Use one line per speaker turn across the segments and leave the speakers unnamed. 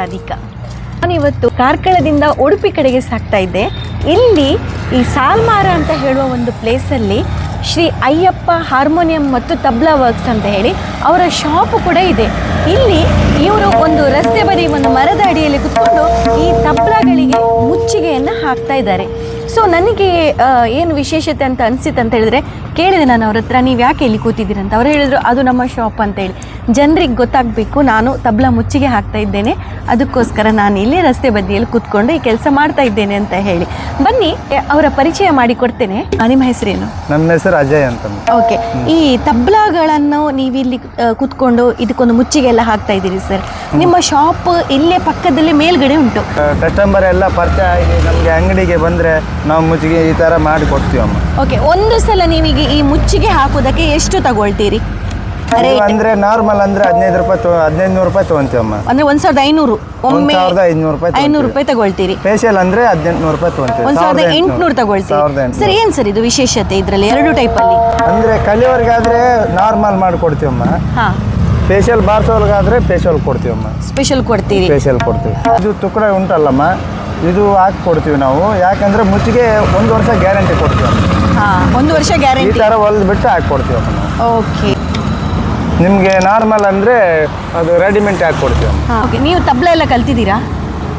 ರಾಧಿಕಾ. ನಾನಿವತ್ತು ಕಾರ್ಕಳದಿಂದ ಉಡುಪಿ ಕಡೆಗೆ ಸಾಗ್ತಾ ಇದ್ದೆ. ಇಲ್ಲಿ ಈ ಸಾಲ್ಮಾರ ಅಂತ ಹೇಳುವ ಒಂದು ಪ್ಲೇಸಲ್ಲಿ ಶ್ರೀ ಅಯ್ಯಪ್ಪ ಹಾರ್ಮೋನಿಯಂ ಮತ್ತು ತಬ್ಲಾ ವರ್ಕ್ಸ್ ಅಂತ ಹೇಳಿ ಅವರ ಶಾಪು ಕೂಡ ಇದೆ. ಇಲ್ಲಿ ಇವರು ಒಂದು ರಸ್ತೆ ಬದಿ ಒಂದು ಮರದ ಅಡಿಯಲ್ಲಿ ಕುತ್ಕೊಂಡು ಈ ತಬ್ಲಾಗಳಿಗೆ ಮುಚ್ಚಿಗೆಯನ್ನು ಹಾಕ್ತಾ ಇದ್ದಾರೆ. ಸೊ ನನಗೆ ಏನು ವಿಶೇಷತೆ ಅಂತ ಅನಿಸಿತು ಅಂತ ಹೇಳಿದ್ರೆ, ಕೇಳಿದೆ ನಾನು ಅವ್ರ ಹತ್ರ, ನೀವು ಯಾಕೆ ಇಲ್ಲಿ ಕೂತಿದ್ದೀರಂತ. ಅವ್ರು ಹೇಳಿದರು ಅದು ನಮ್ಮ ಶಾಪ್ ಅಂತೇಳಿ. ಜನರಿಗೆ ಗೊತ್ತಾಗಬೇಕು ನಾನು ತಬ್ಲಾ ಮುಚ್ಚಿಗೆ ಹಾಕ್ತಾ ಇದ್ದೇನೆ, ಅದಕ್ಕೋಸ್ಕರ ನಾನು ಇಲ್ಲಿ ರಸ್ತೆ ಬದಿಯಲ್ಲಿ ಕೂತ್ಕೊಂಡು ಈ ಕೆಲಸ ಮಾಡ್ತಾ ಇದ್ದೇನೆ ಅಂತ ಹೇಳಿ. ಬನ್ನಿ ಅವರ ಪರಿಚಯ ಮಾಡಿಕೊಡ್ತೇನೆ. ನಿಮ್ಮ ಹೆಸರೇನು?
ನನ್ನ ಹೆಸರು ಅಜಯ್ ಅಂತ.
ಓಕೆ, ಈ ತಬ್ಲಾಗಳನ್ನು ನೀವಿಲ್ಲಿ ಕೂತ್ಕೊಂಡು ಇದಕ್ಕೊಂದು ಮುಚ್ಚಿಗೆ ಎಲ್ಲ ಹಾಕ್ತಾ ಇದ್ದೀರಿ ಸರ್. ನಿಮ್ಮ ಶಾಪ್ ಇಲ್ಲೇ ಪಕ್ಕದಲ್ಲಿ ಮೇಲ್ಗಡೆ ಉಂಟು.
ಕಸ್ಟಮರ್ ಎಲ್ಲ ಪರಿಚಯ ಆಗಿ ನಮಗೆ ಅಂಗಡಿಗೆ ಬಂದರೆ ನಾವು ಮುಚ್ಚಿಗೆ ಈ ಥರ ಮಾಡಿ ಕೊಡ್ತೀವಮ್ಮ.
ಓಕೆ, ಒಂದು ಸಲ ನೀವೀಗ ಈ ಮುಚ್ಚಿಗೆ ಹಾಕೋದಕ್ಕೆ ಎಷ್ಟು ತಗೊಳ್ತೀರಿ?
ಅಂದ್ರೆ ನಾರ್ಮಲ್ ಅಂದ್ರೆ 15 ರೂಪಾಯಿ ತಗೊಂತೀವಮ್ಮ.
ಅಂದ್ರೆ 1500 ಒಮ್ಮೆ
1500
ರೂಪಾಯಿ ತಗೊಳ್ತೀರಿ.
ಫೇಶಿಯಲ್ ಅಂದ್ರೆ 1800 ರೂಪಾಯಿ ತಗೊಂತೀವಿ.
1800 ತಗೊಳ್ತೀರಿ. ಸರ್, ಏನ್ ಸರ್ ಇದು ವಿಶೇಷತೆ ಇದರಲ್ಲಿ? ಎರಡು ಟೈಪ್ ಅಲ್ಲಿ
ಅಂದ್ರೆ ಕಲಿಯೋರ್ಗಾದ್ರೆ ನಾರ್ಮಲ್ ಮಾಡಿ ಕೊಡ್ತೀವಮ್ಮ. ಫೇಶಿಯಲ್ ಬಾರ್ಸೋರ್ಗಾದ್ರೆ ಫೇಶಿಯಲ್ ಕೊಡ್ತೀವಮ್ಮ.
ಸ್ಪೆಷಲ್ ಕೊಡ್ತೀರಿ?
ಫೇಶಿಯಲ್ ಕೊಡ್ತೀವಿ. ಇದು ತುಕಡ ಉಂಟಲ್ಲಮ್ಮ, ಇದು ಹಾಕಿ ಕೊಡ್ತೀವಿ ನಾವು. ಯಾಕಂದ್ರೆ ಮುಚ್ಚಿಗೆ 1 ವರ್ಷ ಗ್ಯಾರಂಟಿ ಕೊಡ್ತೀವಿ.
1 ವರ್ಷ ಗ್ಯಾರಂಟಿ.
ಈ ತರ ಹೊಲ್ದು ಬಿಟ್ಟು ಹಾಕಿ ಕೊಡ್ತೀವಮ್ಮ.
ಓಕೆ,
ನಿಮಗೆ ನಾರ್ಮಲ್ ಅಂದರೆ ಅದು ರೆಡಿಮೇಡ್ ಹಾಕಿ ಕೊಡ್ತೀವಿ.
ಓಕೆ, ನೀವು ತಬ್ಲಾ ಎಲ್ಲ ಕಲ್ತಿದ್ದೀರಾ?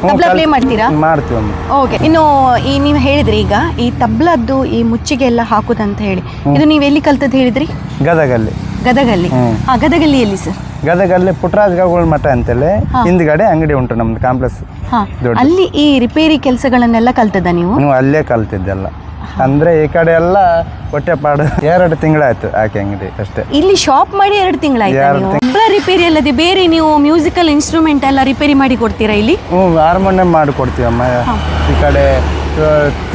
ತಬ್ಲಾ ಪ್ಲೇ ಮಾಡ್ತೀರಾ?
ಮಾಡ್ತೀವಿ. ಓಕೆ,
ಇನ್ನು ಈ ನೀವು ಹೇಳಿದ್ರಿ ಈಗ ಈ ತಬ್ಲಾದ್ದು ಈ ಮುಚ್ಚಿಗೆ ಎಲ್ಲ ಹಾಕುದಂತ ಹೇಳಿ, ಇದು ನೀವು ಎಲ್ಲಿ ಕಲ್ತದ್ದು ಹೇಳಿದ್ರಿ?
ಗದಗಲ್ಲಿ.
ಗದಗಲ್ಲಿ? ಗದಗಲ್ಲಿ ಎಲ್ಲಿ ಸರ್?
ಗದಗಲ್ಲಿ ಪುಟ್ಟರಾಜ ಗೌಗಳ ಮಠ ಅಂತೇಳಿ ಹಿಂದ್ಗಡೆ ಅಂಗಡಿ ಉಂಟು ನಮ್ದು ಕಾಂಪ್ಲೆಕ್ಸ್.
ಅಲ್ಲಿ ಈ ರಿಪೇರಿ ಕೆಲಸಗಳನ್ನೆಲ್ಲ ಕಲ್ತದ ನೀವು?
ಅಲ್ಲೇ ಕಲ್ತಿದ್ದೆಲ್ಲ. ಅಂದ್ರೆ ಈ ಕಡೆ ಎಲ್ಲ ಹೊಟ್ಟೆಪಾಡು 2 ತಿಂಗಳಾಯ್ತು ಆಕೆ ಅಂಗಡಿ ಅಷ್ಟೇ.
ಇಲ್ಲಿ ಶಾಪ್ ಮಾಡಿ 2 ತಿಂಗಳಾಯ್ತು. ರಿಪೇರಿ ಅಲ್ಲದೆ ಬೇರೆ ನೀವು ಮ್ಯೂಸಿಕಲ್ ಇನ್ಸ್ಟ್ರೂಮೆಂಟ್ ಎಲ್ಲ ರಿಪೇರಿ ಮಾಡಿ ಕೊಡ್ತೀರಾ ಇಲ್ಲಿ?
ಹಾರ್ಮೋನಿಯಂ ಮಾಡಿ ಕೊಡ್ತೀವಮ್ಮ. ಈ ಕಡೆ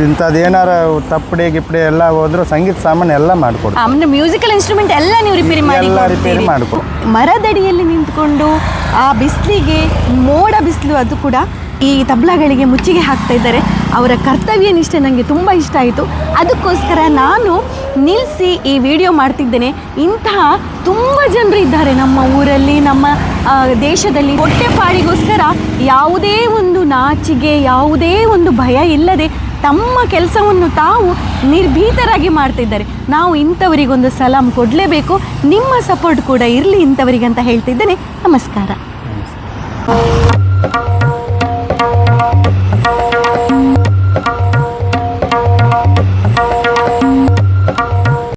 ಇಂಥದ್ದು ಏನಾರ ತಪ್ಪಡಿ ಗಿಪ್ಪಡಿ ಎಲ್ಲ ಹೋದ್ರು ಸಂಗೀತ ಸಾಮಾನು ಎಲ್ಲ ಮಾಡಿಕೊಡ್ತೀವಿ.
ಅಂದ್ರೆ ಮ್ಯೂಸಿಕಲ್ ಇನ್ಸ್ಟ್ರೂಮೆಂಟ್ ಎಲ್ಲ ನೀವು ರಿಪೇರಿ
ಮಾಡಿಕೊಡ್ತೀವಿ.
ಮರದಡಿಯಲ್ಲಿ ನಿಂತ್ಕೊಂಡು ಆ ಬಿಸಿಲಿಗೆ, ಮೋಡ ಬಿಸಿಲು, ಅದು ಕೂಡ ಈ ತಬ್ಲಾಗಳಿಗೆ ಮುಚ್ಚಿಗೆ ಹಾಕ್ತಾ ಇದ್ದಾರೆ. ಅವರ ಕರ್ತವ್ಯ ನಿಷ್ಠೆ ನನಗೆ ತುಂಬ ಇಷ್ಟ ಆಯಿತು. ಅದಕ್ಕೋಸ್ಕರ ನಾನು ನಿಲ್ಲಿಸಿ ಈ ವಿಡಿಯೋ ಮಾಡ್ತಿದ್ದೇನೆ. ಇಂತಹ ತುಂಬ ಜನರು ಇದ್ದಾರೆ ನಮ್ಮ ಊರಲ್ಲಿ, ನಮ್ಮ ದೇಶದಲ್ಲಿ. ಹೊಟ್ಟೆಪಾಡಿಗೋಸ್ಕರ ಯಾವುದೇ ಒಂದು ನಾಚಿಗೆ, ಯಾವುದೇ ಒಂದು ಭಯ ಇಲ್ಲದೆ ತಮ್ಮ ಕೆಲಸವನ್ನು ತಾವು ನಿರ್ಭೀತರಾಗಿ ಮಾಡ್ತಿದ್ದಾರೆ. ನಾವು ಇಂಥವರಿಗೊಂದು ಸಲಾಮ್ ಕೊಡಲೇಬೇಕು. ನಿಮ್ಮ ಸಪೋರ್ಟ್ ಕೂಡ ಇರಲಿ ಇಂಥವರಿಗೆ ಅಂತ ಹೇಳ್ತಿದ್ದೇನೆ. ನಮಸ್ಕಾರ.